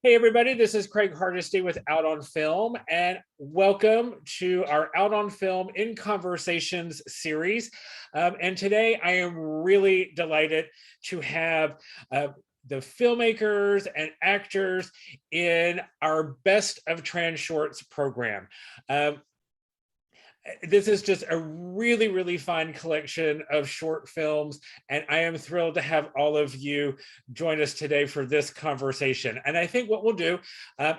Hey, everybody, this is Craig Hardesty with Out on Film, and welcome to our Out on Film in Conversations series. And today I am really delighted to have the filmmakers and actors in our Best of Trans Shorts program. This is just a really fun collection of short films, and I am thrilled to have all of you join us today for this conversation. And I think what we'll do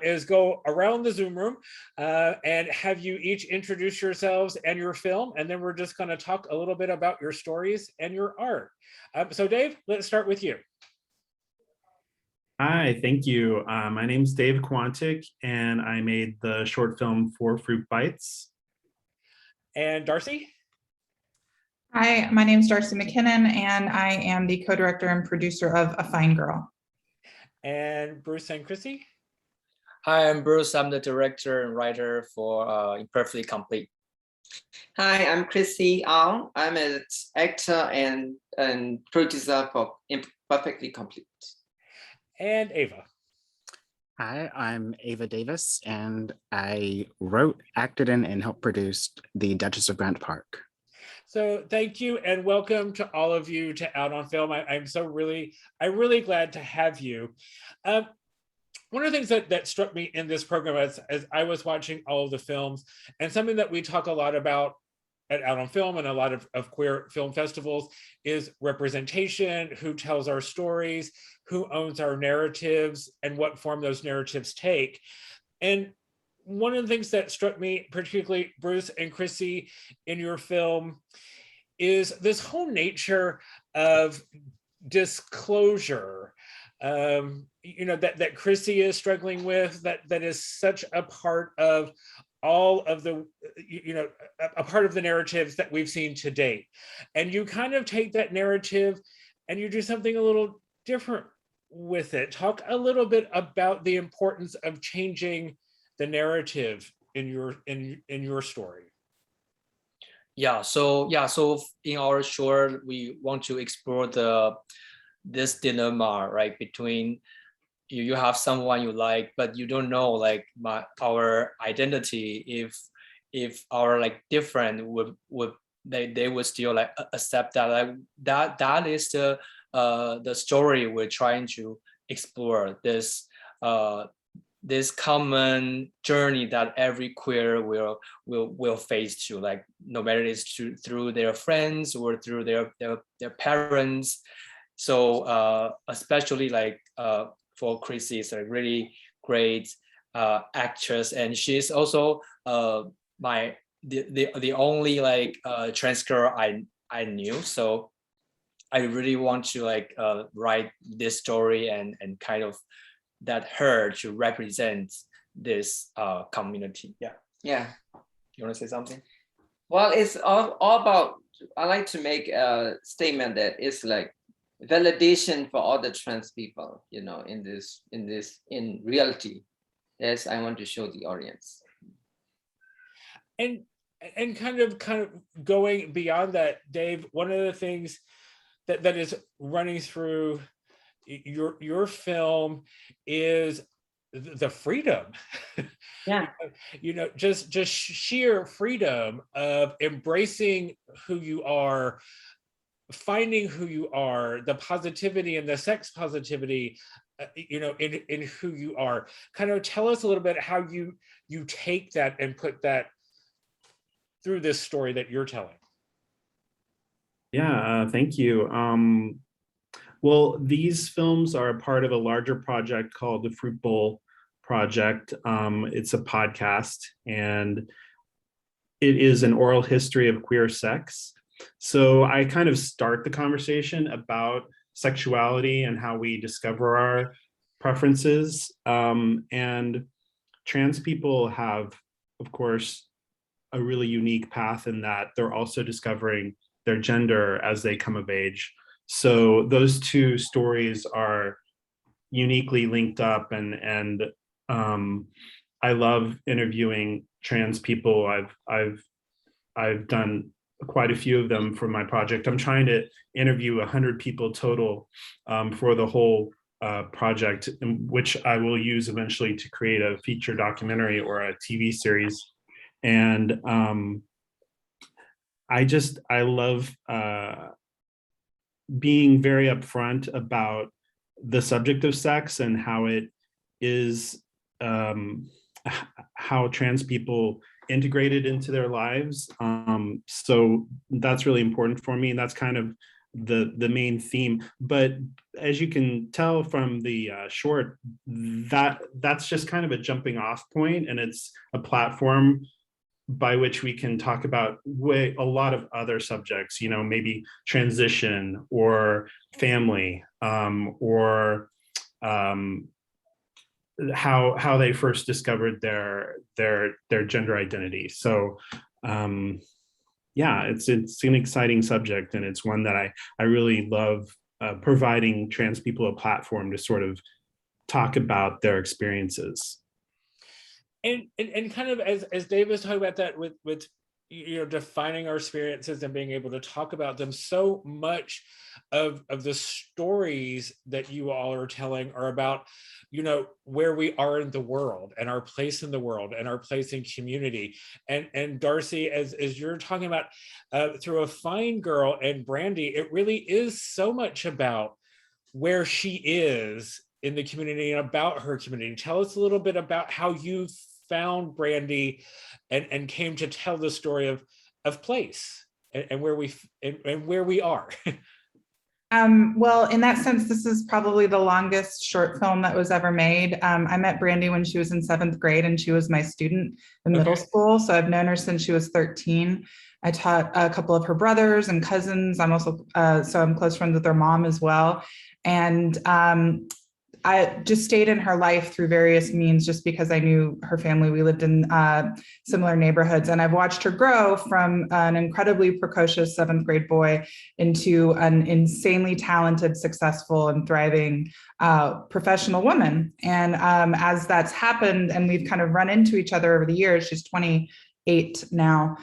is go around the Zoom room and have you each introduce yourselves and your film, and then we're just going to talk a little bit about your stories and your art. So Dave, let's start with you. Hi, thank you. My name's Dave Quantic, and I made the short film for Fruitbites. And Darcy? Hi, my name is Darcy McKinnon, and I am the co-director and producer of A Fine Girl. And Bruce and Chrissy? Hi, I'm Bruce. I'm the director and writer for Imperfectly Complete. Hi, I'm Chrissy Ang. I'm an actor and producer for Imperfectly Complete. And Ava. Hi, I'm Ava Davis, and I wrote, acted in, and helped produce the Duchess of Grant Park. So thank you and welcome to all of you to Out on Film. I'm really glad to have you. One of the things that struck me in this program as I was watching all of the films, and something that we talk a lot about at Out on Film and a lot of queer film festivals, is representation, who tells our stories, who owns our narratives, and what form those narratives take. And one of the things that struck me, particularly Bruce and Chrissy, in your film, is this whole nature of disclosure, that Chrissy is struggling with, that is such a part of all of the, a part of the narratives that we've seen to date. And you kind of take that narrative and you do something a little different with it. Talk a little bit about the importance of changing the narrative in your story. So in our short, we want to explore this dilemma, right, between you have someone you like, but you don't know our identity, if our different would they would still accept that. That is the story we're trying to explore, this common journey that every queer will face to, no matter it's through their friends or through their parents. So especially for Chrissy, is a really great actress, and she's also the only trans girl I knew. So I really want to write this story and kind of that her to represent this community. Yeah. You want to say something? Well, it's all about, I like to make a statement that it's validation for all the trans people, in reality. Yes, I want to show the audience. And kind of going beyond that, Dave, one of the things that is running through your film is the freedom. Yeah. Just sheer freedom of embracing who you are, finding who you are, the positivity and the sex positivity, in who you are. Kind of tell us a little bit how you take that and put that through this story that you're telling. Yeah, thank you. Well, these films are a part of a larger project called the Fruit Bowl Project. It's a podcast, and it is an oral history of queer sex. So I kind of start the conversation about sexuality and how we discover our preferences. And trans people have, of course, a really unique path in that they're also discovering their gender as they come of age. So those two stories are uniquely linked up, and I love interviewing trans people. I've done quite a few of them for my project. I'm trying to interview 100 people total for the whole project, which I will use eventually to create a feature documentary or a TV series. And I love being very upfront about the subject of sex and how it is, how trans people integrated into their lives. So that's really important for me, and that's kind of the main theme. But as you can tell from the short, that's just kind of a jumping off point, and it's a platform by which we can talk about a lot of other subjects, maybe transition or family, or how they first discovered their gender identity. So yeah, it's an exciting subject, and it's one that I really love, providing trans people a platform to sort of talk about their experiences. And kind of as Dave was talking about that with defining our experiences and being able to talk about them, so much of the stories that you all are telling are about where we are in the world and our place in the world and our place in community. And Darcy, as you're talking about through A Fine Girl and Brandy, it really is so much about where she is in the community and about her community. Tell us a little bit about how you found Brandy and came to tell the story of place and where we are. Well, in that sense, this is probably the longest short film that was ever made. I met Brandy when she was in 7th grade, and she was my student in middle school. So I've known her since she was 13. I taught a couple of her brothers and cousins. I'm also, so I'm close friends with their mom as well. And I just stayed in her life through various means, just because I knew her family. We lived in similar neighborhoods, and I've watched her grow from an incredibly precocious 7th grade boy into an insanely talented, successful, and thriving professional woman. And as that's happened, and we've kind of run into each other over the years, she's 28 now.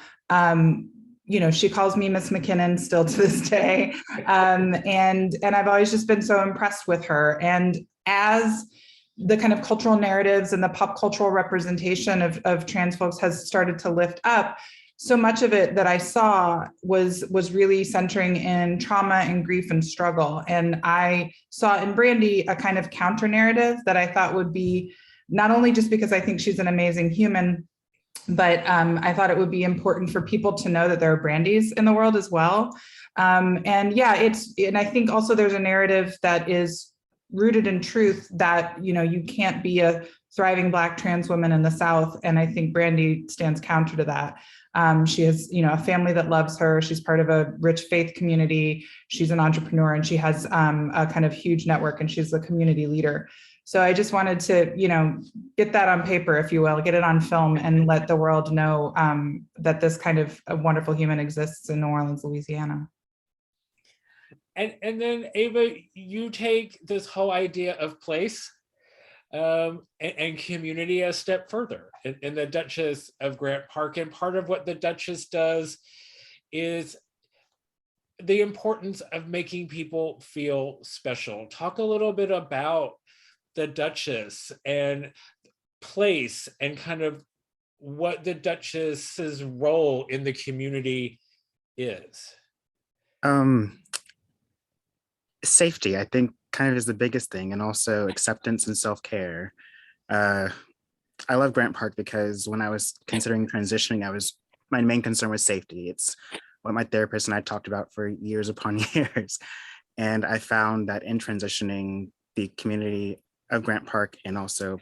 She calls me Miss McKinnon still to this day. And I've always just been so impressed with her. And as the kind of cultural narratives and the pop cultural representation of trans folks has started to lift up, so much of it that I saw was really centering in trauma and grief and struggle. And I saw in Brandy a kind of counter narrative that I thought would be, not only just because I think she's an amazing human, but I thought it would be important for people to know that there are Brandys in the world as well. And I think also there's a narrative that is rooted in truth that, you can't be a thriving Black trans woman in the South. And I think Brandy stands counter to that. She has, a family that loves her. She's part of a rich faith community. She's an entrepreneur, and she has a kind of huge network, and she's a community leader. So I just wanted to, get that on paper, if you will, get it on film, and let the world know that this kind of a wonderful human exists in New Orleans, Louisiana. And then Ava, you take this whole idea of place and community a step further in the Duchess of Grant Park. And part of what the Duchess does is the importance of making people feel special. Talk a little bit about the Duchess and place and kind of what the Duchess's role in the community is. Safety, I think, kind of is the biggest thing, and also acceptance and self-care. I love Grant Park because when I was considering transitioning, my main concern was safety. It's what my therapist and I talked about for years upon years. And I found that in transitioning, the community of Grant Park and also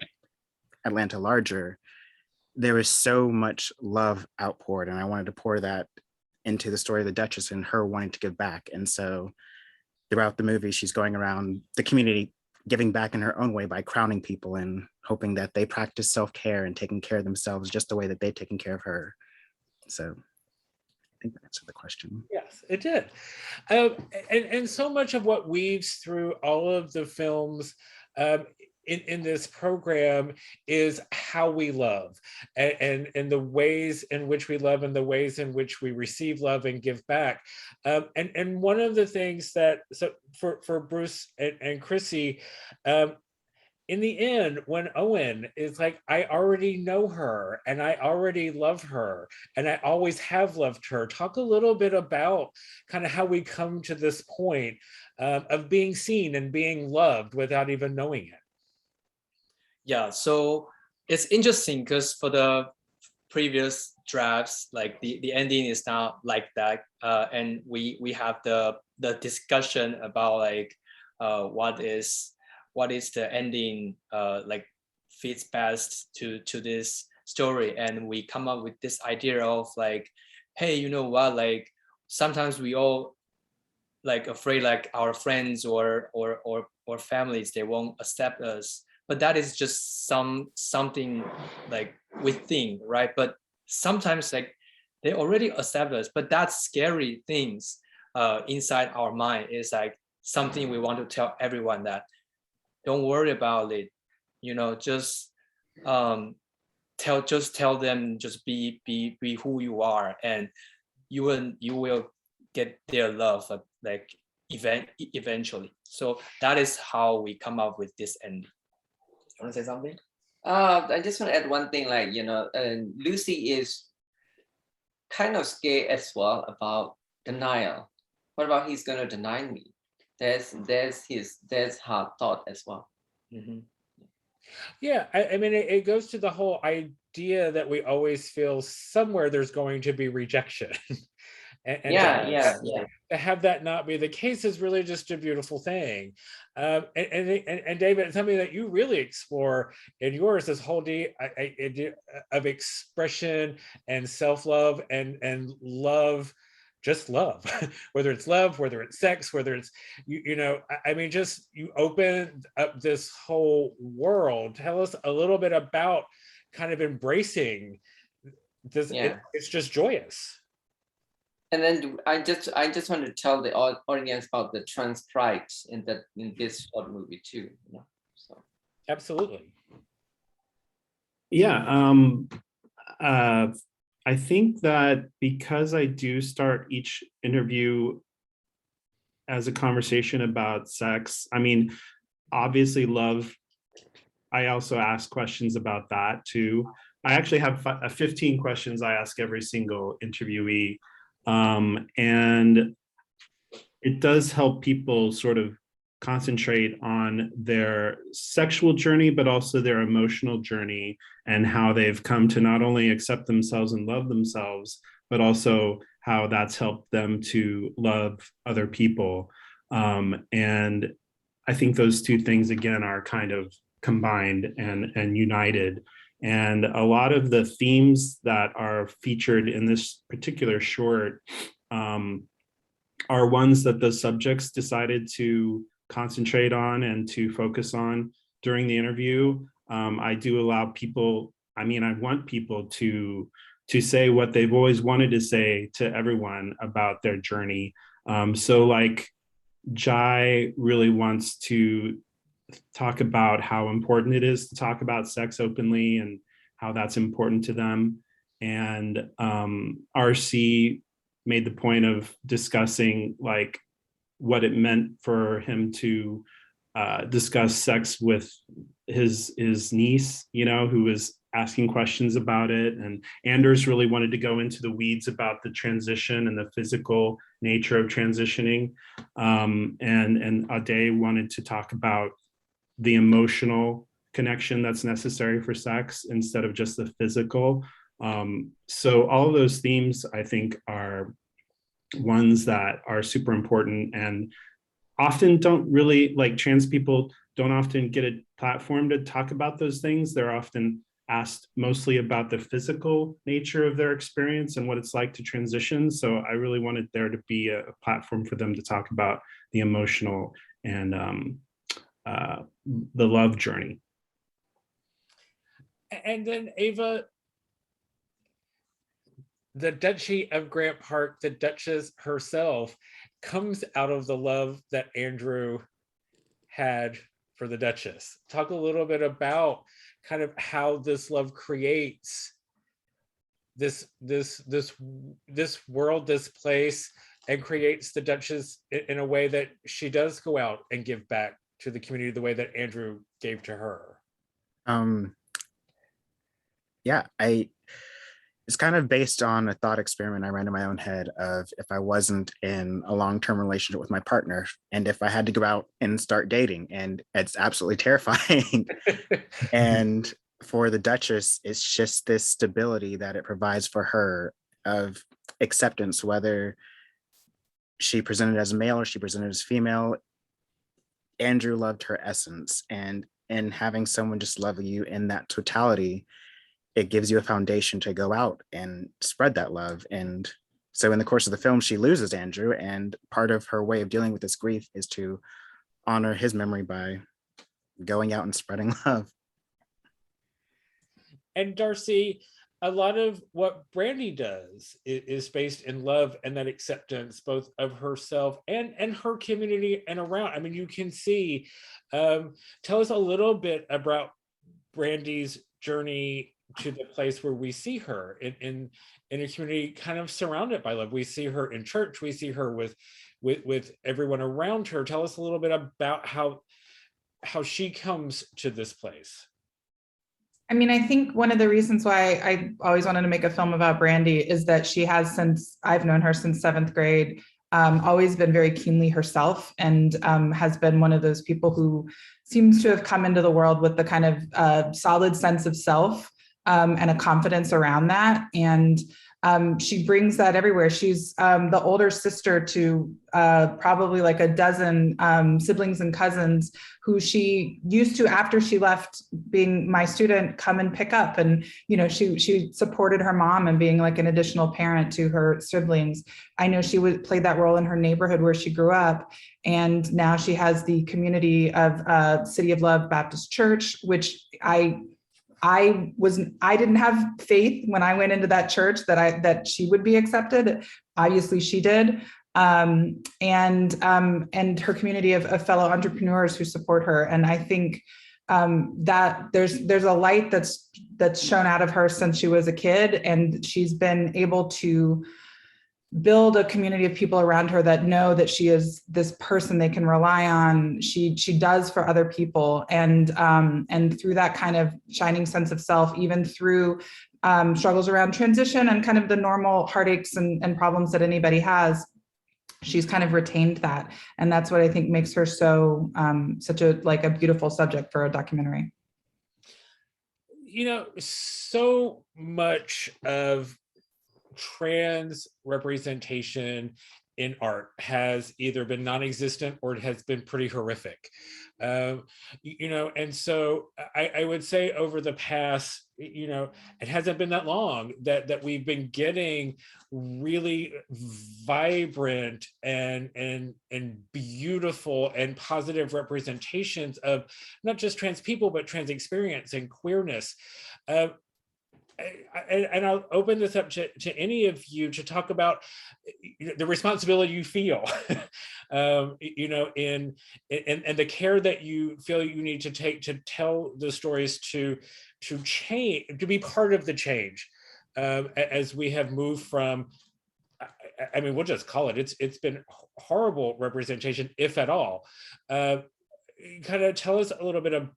Atlanta larger, there was so much love outpoured, and I wanted to pour that into the story of the Duchess and her wanting to give back. And so throughout the movie, she's going around the community giving back in her own way by crowning people and hoping that they practice self-care and taking care of themselves just the way that they've taken care of her. So I think that answered the question. Yes, it did. And so much of what weaves through all of the films in this program is how we love, and the ways in which we love, and the ways in which we receive love and give back. And one of the things that, so for Bruce and Chrissy, in the end, when Owen is like, I already know her and I already love her and I always have loved her. Talk a little bit about kind of how we come to this point of being seen and being loved without even knowing it. Yeah, so it's interesting because for the previous drafts, like the ending is not like that, and we have the discussion about like what is the ending like fits best to this story, and we come up with this idea of like, hey, you know what, like sometimes we all like afraid like our friends or families, they won't accept us, but that is just something like we think, right? But sometimes like they already accept us, but that's scary things inside our mind is like something we want to tell everyone that don't worry about it, you know, just tell them, just be who you are, and you will get their love like eventually. So that is how we come up with this ending. You want to say something? I just want to add one thing, like, you know, Lucy is kind of scared as well about denial. What about he's going to deny me? That's her thought as well. Mm-hmm. Yeah, I mean, it goes to the whole idea that we always feel somewhere there's going to be rejection. and to have that not be the case is really just a beautiful thing. And David, it's something that you really explore in yours, this whole idea of expression and self-love and love, just love, whether it's love, whether it's sex, whether it's, you know, I mean, just you open up this whole world. Tell us a little bit about kind of embracing this. Yeah. It's just joyous. And then I just want to tell the audience about the trans pride in this short movie too. You know? So. Absolutely. Yeah. I think that because I do start each interview as a conversation about sex, I mean, obviously love, I also ask questions about that too. I actually have 15 questions I ask every single interviewee. And it does help people sort of concentrate on their sexual journey, but also their emotional journey and how they've come to not only accept themselves and love themselves, but also how that's helped them to love other people. And I think those two things, again, are kind of combined and united. And a lot of the themes that are featured in this particular short are ones that the subjects decided to concentrate on and to focus on during the interview. I do allow people, I mean, I want people to say what they've always wanted to say to everyone about their journey. So like Jai really wants to talk about how important it is to talk about sex openly and how that's important to them. And RC made the point of discussing like what it meant for him to discuss sex with his niece, you know, who was asking questions about it. And Anders really wanted to go into the weeds about the transition and the physical nature of transitioning. And Ade wanted to talk about the emotional connection that's necessary for sex instead of just the physical. So all of those themes, I think, are ones that are super important and often don't really, like, trans people don't often get a platform to talk about those things. They're often asked mostly about the physical nature of their experience and what it's like to transition. So I really wanted there to be a platform for them to talk about the emotional and the love journey. And then Ava, the Duchy of Grant Park, the Duchess herself, comes out of the love that Andrew had for the Duchess. Talk a little bit about kind of how this love creates this world, this place, and creates the Duchess in a way that she does go out and give back to the community the way that Andrew gave to her. Yeah, it's kind of based on a thought experiment I ran in my own head of if I wasn't in a long-term relationship with my partner and if I had to go out and start dating, and it's absolutely terrifying. And for the Duchess, it's just this stability that it provides for her of acceptance, whether she presented as male or she presented as female. Andrew loved her essence, and in having someone just love you in that totality, it gives you a foundation to go out and spread that love. And so in the course of the film, she loses Andrew, and part of her way of dealing with this grief is to honor his memory by going out and spreading love. And Darcy, a lot of what Brandy does is based in love and that acceptance, both of herself and her community and around. I mean, you can see, tell us a little bit about Brandy's journey to the place where we see her in a community kind of surrounded by love. We see her in church, we see her with everyone around her. Tell us a little bit about how she comes to this place. I mean, I think one of the reasons why I always wanted to make a film about Brandy is that she has, since I've known her since 7th grade, always been very keenly herself, and has been one of those people who seems to have come into the world with the kind of solid sense of self and a confidence around that. And she brings that everywhere. She's the older sister to probably like a dozen siblings and cousins who she used to, after she left being my student, come and pick up. And, you know, she supported her mom and being like an additional parent to her siblings. I know she played that role in her neighborhood where she grew up. And now she has the community of City of Love Baptist Church, which I didn't have faith when I went into that church that she would be accepted. Obviously she did. And her community of fellow entrepreneurs who support her. And I think that there's a light that's shown out of her since she was a kid, and she's been able to build a community of people around her that know that she is this person they can rely on. She does for other people, and through that kind of shining sense of self, even through struggles around transition and kind of the normal heartaches and problems that anybody has, she's kind of retained that. And that's what I think makes her so such a beautiful subject for a documentary. You know, so much of trans representation in art has either been non-existent or it has been pretty horrific. You know, and so I would say over the past, you know, it hasn't been that long that we've been getting really vibrant and beautiful and positive representations of not just trans people, but trans experience and queerness. And I'll open this up to any of you to talk about the responsibility you feel, you know, and the care that you feel you need to take to tell the stories to change, to be part of the change, as we have moved from, I mean, we'll just call it, it's been horrible representation, if at all. Kind of tell us a little bit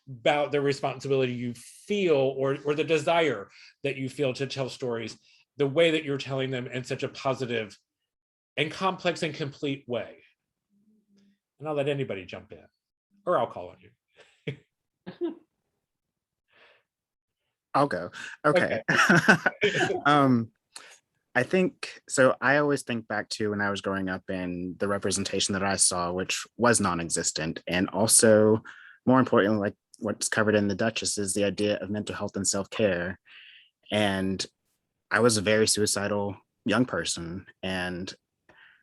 about the responsibility you feel or the desire that you feel to tell stories the way that you're telling them in such a positive and complex and complete way. And I'll let anybody jump in, or I'll call on you. I'll go. Okay. I think, so I always think back to when I was growing up and the representation that I saw, which was non-existent. And also, more importantly, like what's covered in The Duchess, is the idea of mental health and self-care. And I was a very suicidal young person. And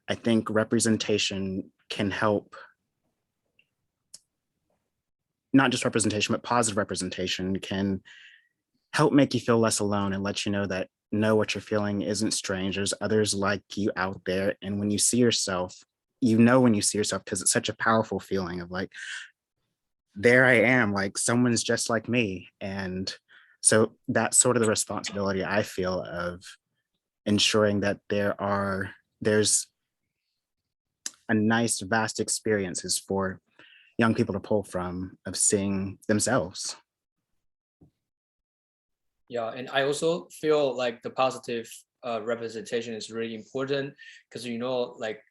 I think representation can help, not just representation, but positive representation can help make you feel less alone and let you know that what you're feeling isn't strange. There's others like you out there. And when you see yourself, you know when you see yourself, because it's such a powerful feeling of like, there I am, like someone's just like me. And so that's sort of the responsibility I feel of ensuring that there's a nice vast experiences for young people to pull from of seeing themselves. Yeah, and I also feel like the positive representation is really important because like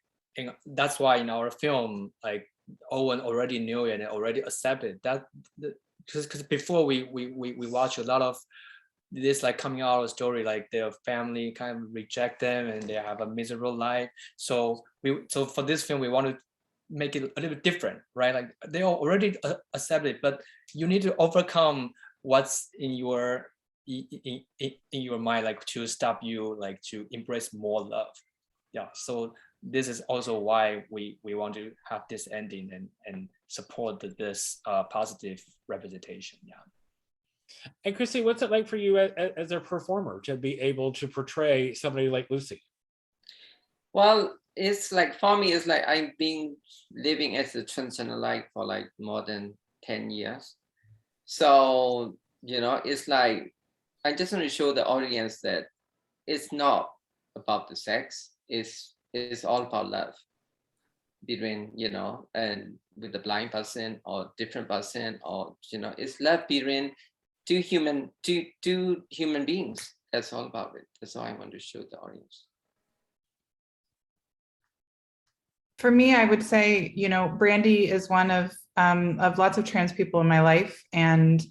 that's why in our film, like Owen already knew it and already accepted that because before we watch a lot of this like coming out story, like their family kind of reject them and they have a miserable life. So for this film we want to make it a little bit different, right? Like they are already accepted, but you need to overcome what's in your mind, like to stop you like to embrace more love. Yeah, so this is also why we want to have this ending and support this positive representation. Yeah. And Chrissy, what's it like for you as a performer to be able to portray somebody like Lucy? Well, it's like, for me, it's like I've been living as a transgender life for like more than 10 years. So, it's like, I just want to show the audience that it's not about the sex. It's all about love between, and with the blind person or different person, or, it's love between two human beings. That's all about it. That's all I want to show the audience. For me, I would say, Brandy is one of lots of trans people in my life, and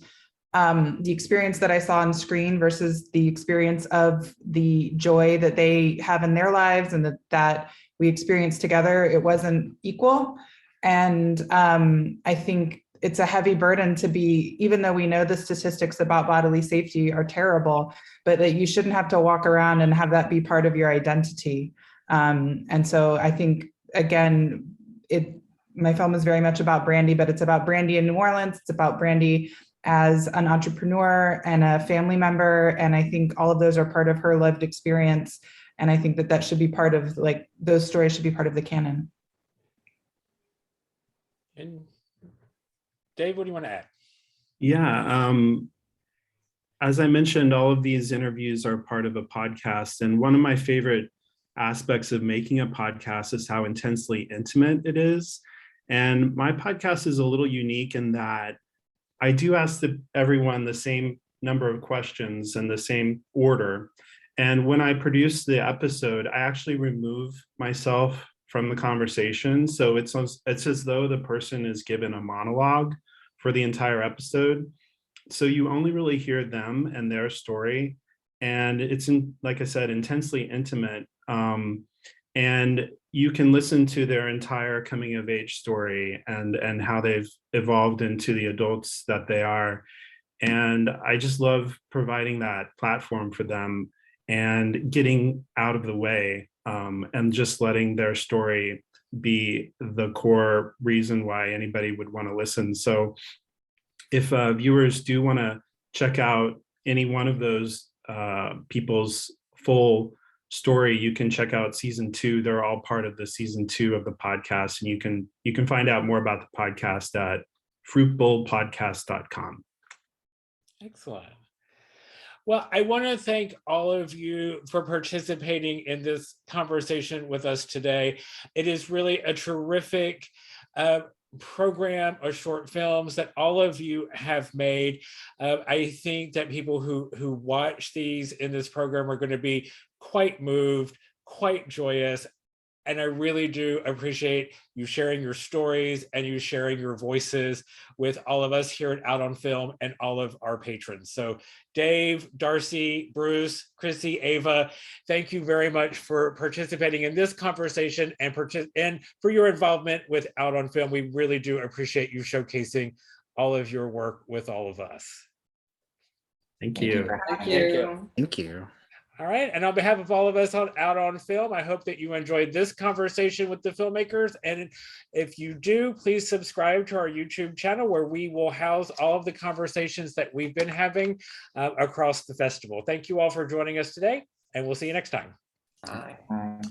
the experience that I saw on screen versus the experience of the joy that they have in their lives and that we experience together, it wasn't equal. And I think it's a heavy burden to be, even though we know the statistics about bodily safety are terrible, but that you shouldn't have to walk around and have that be part of your identity. And so I think, again, my film is very much about Brandy, but it's about Brandy in New Orleans. It's about Brandy as an entrepreneur and a family member. And I think all of those are part of her lived experience. And I think that should be part of, like, those stories should be part of the canon. And Dave, what do you want to add? Yeah, as I mentioned, all of these interviews are part of a podcast. And one of my favorite aspects of making a podcast is how intensely intimate it is. And my podcast is a little unique in that I do ask everyone the same number of questions in the same order. And when I produce the episode, I actually remove myself from the conversation. So it's as though the person is given a monologue for the entire episode. So you only really hear them and their story. And it's, like I said, intensely intimate. And you can listen to their entire coming of age story and how they've evolved into the adults that they are. And I just love providing that platform for them and getting out of the way and just letting their story be the core reason why anybody would want to listen. So if viewers do want to check out any one of those people's full story, you can check out season 2. They're all part of the season 2 of the podcast, and you can find out more about the podcast at fruitbowlpodcast.com. Excellent. Well, I want to thank all of you for participating in this conversation with us today. It is really a terrific program of short films that all of you have made. I think that people who watch these in this program are going to be quite moved, quite joyous. And I really do appreciate you sharing your stories and you sharing your voices with all of us here at Out on Film and all of our patrons. So Dave, Darcy, Bruce, Chrissy, Ava, thank you very much for participating in this conversation and for your involvement with Out on Film. We really do appreciate you showcasing all of your work with all of us. Thank you. Thank you. Thank you. All right, and on behalf of all of us Out on Film, I hope that you enjoyed this conversation with the filmmakers. And if you do, please subscribe to our YouTube channel where we will house all of the conversations that we've been having across the festival. Thank you all for joining us today, and we'll see you next time. Bye. Bye.